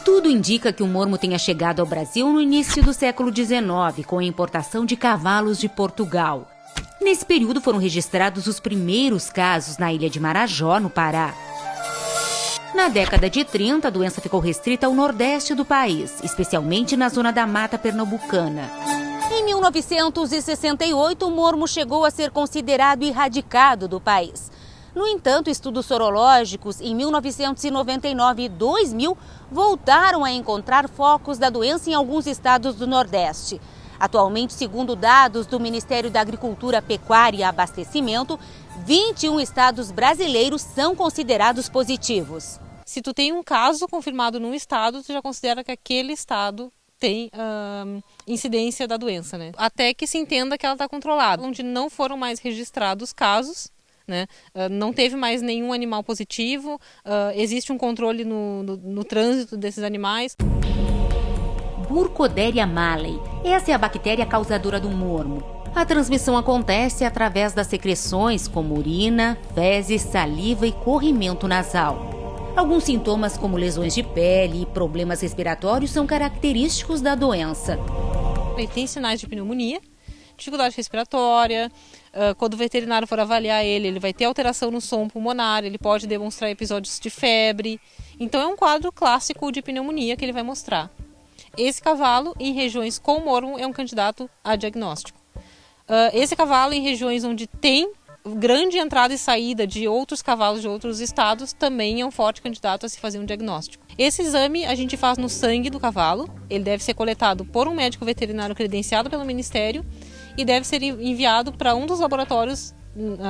Tudo indica que o mormo tenha chegado ao Brasil no início do século XIX, com a importação de cavalos de Portugal. Nesse período foram registrados os primeiros casos na ilha de Marajó, no Pará. Na década de 30, a doença ficou restrita ao nordeste do país, especialmente na zona da Mata Pernambucana. Em 1968, o mormo chegou a ser considerado erradicado do país. No entanto, estudos sorológicos em 1999 e 2000 voltaram a encontrar focos da doença em alguns estados do Nordeste. Atualmente, segundo dados do Ministério da Agricultura, Pecuária e Abastecimento, 21 estados brasileiros são considerados positivos. Se tu tem um caso confirmado num estado, tu já considera que aquele estado tem incidência da doença, né? Até que se entenda que ela está controlada. Onde não foram mais registrados casos, né? Não teve mais nenhum animal positivo, existe um controle no trânsito desses animais. Burkholderia malei. Essa é a bactéria causadora do mormo. A transmissão acontece através das secreções como urina, fezes, saliva e corrimento nasal. Alguns sintomas como lesões de pele e problemas respiratórios são característicos da doença. Ele tem sinais de pneumonia, dificuldade respiratória. Quando o veterinário for avaliar ele vai ter alteração no som pulmonar, ele pode demonstrar episódios de febre. Então é um quadro clássico de pneumonia que ele vai mostrar. Esse cavalo, em regiões com mormo, é um candidato a diagnóstico. Esse cavalo, em regiões onde tem grande entrada e saída de outros cavalos de outros estados, também é um forte candidato a se fazer um diagnóstico. Esse exame a gente faz no sangue do cavalo, ele deve ser coletado por um médico veterinário credenciado pelo Ministério e deve ser enviado para um dos laboratórios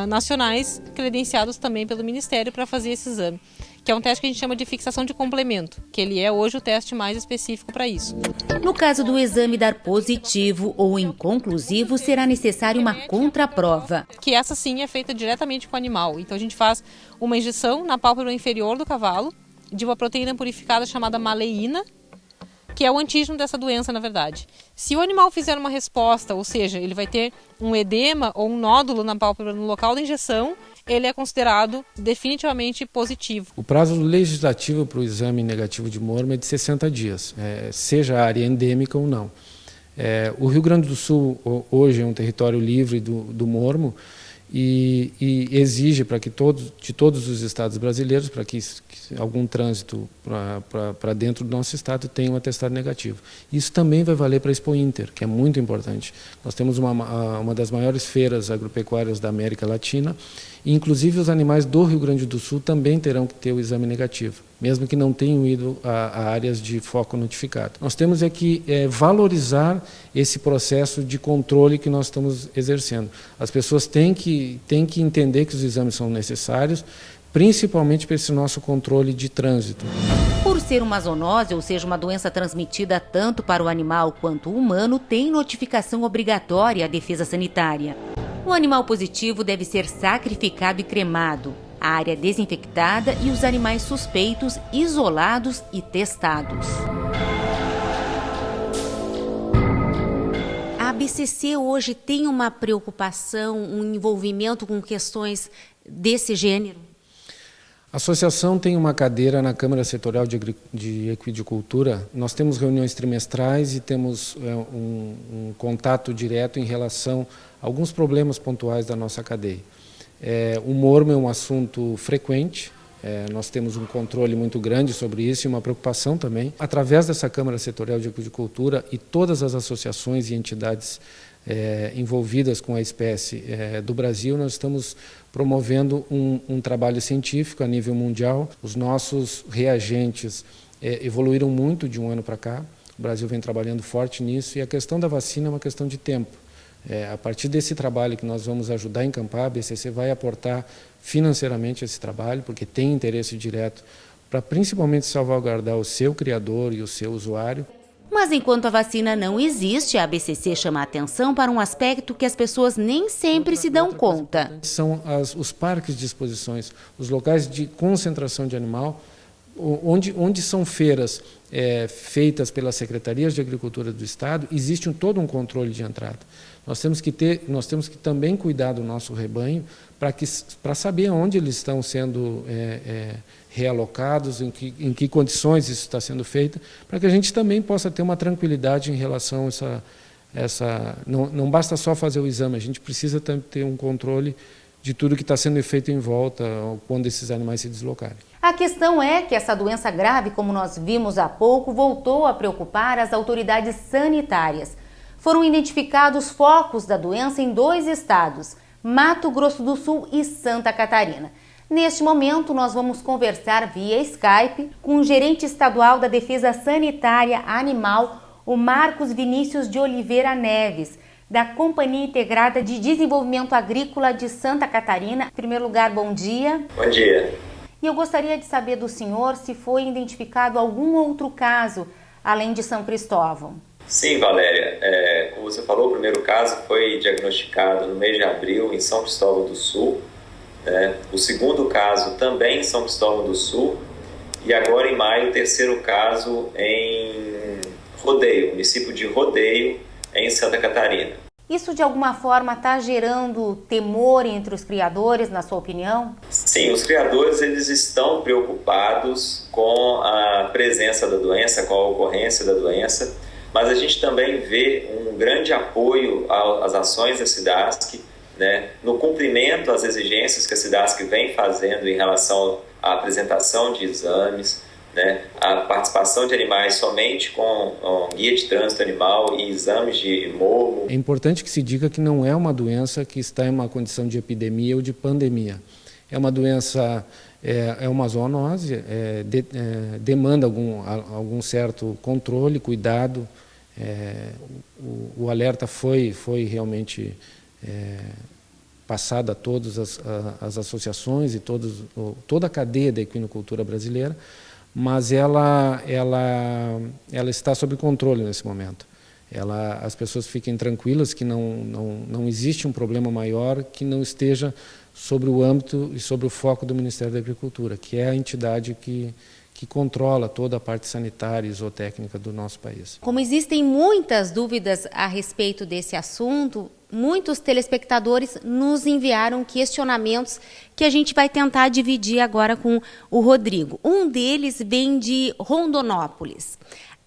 nacionais credenciados também pelo Ministério para fazer esse exame, que é um teste que a gente chama de fixação de complemento, que ele é hoje o teste mais específico para isso. No caso do exame dar positivo ou inconclusivo, será necessária uma contraprova. Que essa sim é feita diretamente com o animal. Então a gente faz uma injeção na pálpebra inferior do cavalo de uma proteína purificada chamada maleína, que é o antígeno dessa doença, na verdade. Se o animal fizer uma resposta, ou seja, ele vai ter um edema ou um nódulo na pálpebra no local da injeção, ele é considerado definitivamente positivo. O prazo legislativo para o exame negativo de mormo é de 60 dias, seja a área endêmica ou não. O Rio Grande do Sul hoje é um território livre do mormo e exige para que de todos os estados brasileiros, para que algum trânsito para dentro do nosso estado tenha um atestado negativo. Isso também vai valer para a Expo Inter, que é muito importante. Nós temos uma das maiores feiras agropecuárias da América Latina, e inclusive os animais do Rio Grande do Sul também terão que ter o exame negativo, mesmo que não tenham ido a áreas de foco notificado. Nós temos que valorizar esse processo de controle que nós estamos exercendo. As pessoas têm que entender que os exames são necessários, principalmente para esse nosso controle de trânsito. Por ser uma zoonose, ou seja, uma doença transmitida tanto para o animal quanto o humano, tem notificação obrigatória à defesa sanitária. O animal positivo deve ser sacrificado e cremado, a área desinfectada e os animais suspeitos isolados e testados. A ABCC hoje tem uma preocupação, um envolvimento com questões desse gênero? A associação tem uma cadeira na Câmara Setorial de Equidicultura. Nós temos reuniões trimestrais e temos um contato direto em relação a alguns problemas pontuais da nossa cadeia. O mormo é um assunto frequente, nós temos um controle muito grande sobre isso e uma preocupação também. Através dessa Câmara Setorial de Equidicultura e todas as associações e entidades envolvidas com a espécie do Brasil, nós estamos promovendo um trabalho científico a nível mundial. Os nossos reagentes evoluíram muito de um ano para cá, o Brasil vem trabalhando forte nisso e a questão da vacina é uma questão de tempo. A partir desse trabalho que nós vamos ajudar a encampar, a ABCC vai aportar financeiramente esse trabalho, porque tem interesse direto para principalmente salvaguardar o seu criador e o seu usuário. Mas enquanto a vacina não existe, a ABCC chama a atenção para um aspecto que as pessoas nem sempre se dão conta. São os parques de exposições, os locais de concentração de animal, onde são feiras feitas pelas secretarias de agricultura do Estado, existe todo um controle de entrada. Nós temos que também cuidar do nosso rebanho para saber onde eles estão sendo realocados, em que condições isso está sendo feito, para que a gente também possa ter uma tranquilidade em relação a não basta só fazer o exame, a gente precisa ter um controle de tudo que está sendo feito em volta quando esses animais se deslocarem. A questão é que essa doença grave, como nós vimos há pouco, voltou a preocupar as autoridades sanitárias. Foram identificados focos da doença em 2 estados, Mato Grosso do Sul e Santa Catarina. Neste momento, nós vamos conversar via Skype com o gerente estadual da Defesa Sanitária Animal, o Marcos Vinícius de Oliveira Neves, da Companhia Integrada de Desenvolvimento Agrícola de Santa Catarina. Em primeiro lugar, bom dia. Bom dia. E eu gostaria de saber do senhor se foi identificado algum outro caso, além de São Cristóvão. Sim, Valéria. Como você falou, o primeiro caso foi diagnosticado no mês de abril em São Cristóvão do Sul. O segundo caso também em São Cristóvão do Sul. E agora, em maio, o terceiro caso em Rodeio, município de Rodeio, em Santa Catarina. Isso, de alguma forma, está gerando temor entre os criadores, na sua opinião? Sim, os criadores eles estão preocupados com a presença da doença, com a ocorrência da doença, mas a gente também vê um grande apoio às ações da SIDASC, no cumprimento às exigências que a SIDASC vem fazendo em relação à apresentação de exames, a participação de animais somente com guia de trânsito animal e exames de morro. É importante que se diga que não é uma doença que está em uma condição de epidemia ou de pandemia. É uma doença, é uma zoonose, demanda algum certo controle, cuidado. O alerta foi realmente passado a todas as associações e toda a cadeia da equinocultura brasileira, mas ela está sob controle nesse momento. As pessoas fiquem tranquilas que não existe um problema maior que não esteja sobre o âmbito e sobre o foco do Ministério da Agricultura, que é a entidade que controla toda a parte sanitária e zootécnica do nosso país. Como existem muitas dúvidas a respeito desse assunto, muitos telespectadores nos enviaram questionamentos que a gente vai tentar dividir agora com o Rodrigo. Um deles vem de Rondonópolis.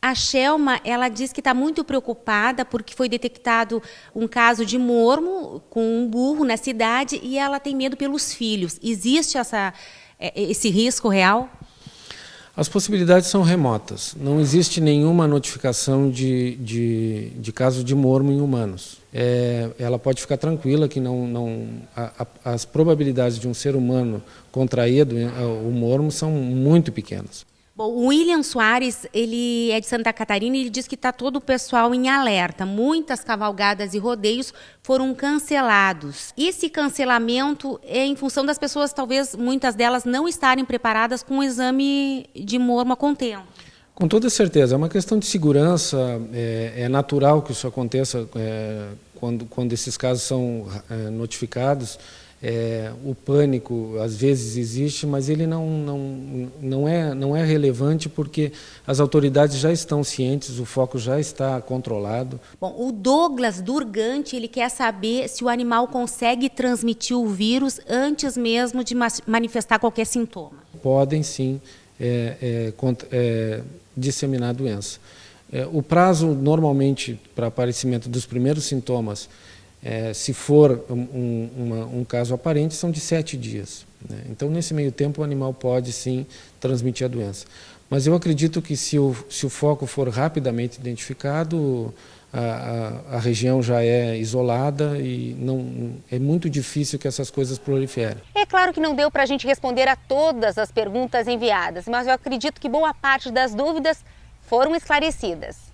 A Shelma, ela diz que está muito preocupada porque foi detectado um caso de mormo com um burro na cidade e ela tem medo pelos filhos. Existe esse risco real? As possibilidades são remotas. Não existe nenhuma notificação de caso de mormo em humanos. Ela pode ficar tranquila que as probabilidades de um ser humano contrair o mormo são muito pequenas. Bom, o William Soares, ele é de Santa Catarina e ele diz que está todo o pessoal em alerta. Muitas cavalgadas e rodeios foram cancelados. Esse cancelamento é em função das pessoas, talvez muitas delas não estarem preparadas com o exame de mormo a contento. Com toda certeza, é uma questão de segurança, é natural que isso aconteça quando esses casos são notificados. O pânico às vezes existe, mas ele não é relevante porque as autoridades já estão cientes, o foco já está controlado. Bom, o Douglas Durgante, ele quer saber se o animal consegue transmitir o vírus antes mesmo de manifestar qualquer sintoma. Podem sim disseminar a doença. O prazo normalmente para aparecimento dos primeiros sintomas, se for um caso aparente, são de 7 dias. Então, nesse meio tempo, o animal pode, sim, transmitir a doença. Mas eu acredito que se o foco for rapidamente identificado, a região já é isolada e é muito difícil que essas coisas proliferem. É claro que não deu para a gente responder a todas as perguntas enviadas, mas eu acredito que boa parte das dúvidas foram esclarecidas.